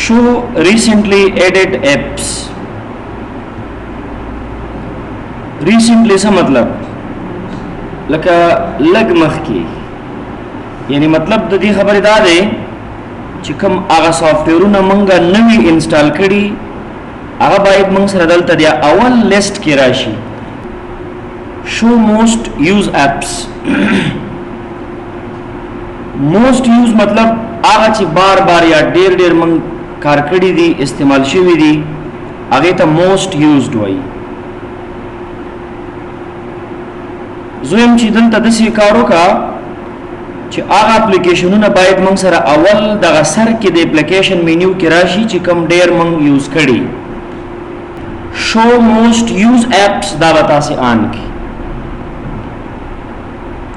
show recently added apps. recently څه مطلب لکه لګ مخ کې یعنی مطلب د دې خبره دا ده چې کوم هغه سافټویرونه مونږه نوی انسټال کړي هغه باید مونږ سره دلته دی اول لیست کې راشي. show most used apps. most used مطلب هغه چې بار بار یا ډیر ډیر مونږ کار کړی دي استعمال شوی دي هغه ته most used وایي. زویم چې دلته د څه کارو کا چې هغه اپلیکیشنونه باید مونږ سره اول دغه سر کې د اپلیکیشن مینیو کې راشي چې کوم ډیر مونږ یوز کړي. show most used apps دا به تاسې آن کی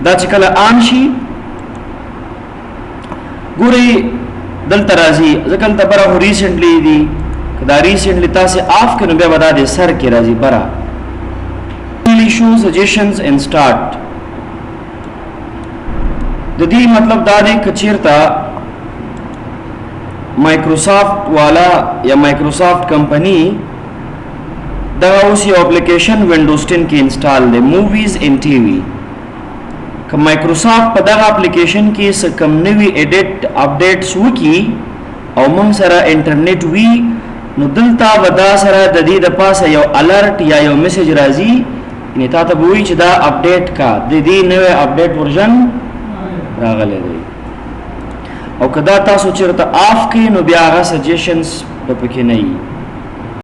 دا چې کله آن شي ګوري دلته راځي ځکه دلته بره خو ریسنټلی دي که دا ریسنټلی تاسې آف کړئ نو بیا به دا د سر کې راځي بره. show suggestions and start. د دې مطلب دا دی که چیرته مایکروسافټ والا یا مایکروسافټ کمپنی دا اوس یو اپلیکیشن ونډوز 10 کې انسټال دی موویز ان ټي وي که مایکروسافټ په دغه اپلیکیشن کې څه کم نوي ایډیټ اپډیټس وکړي او موږ سره انټرنیټ وي نو دلته به دا سره د دې د پاسه یو الرټ یا یو میسج راځي یعنې تا ته به وایي چې دا اپډیټ کا د دې نوی اپډیټ ورژن راغلی دی او که دا تاسو چېرته آف کړئ نو بیا هغه سجیشنز به پکې نه وي.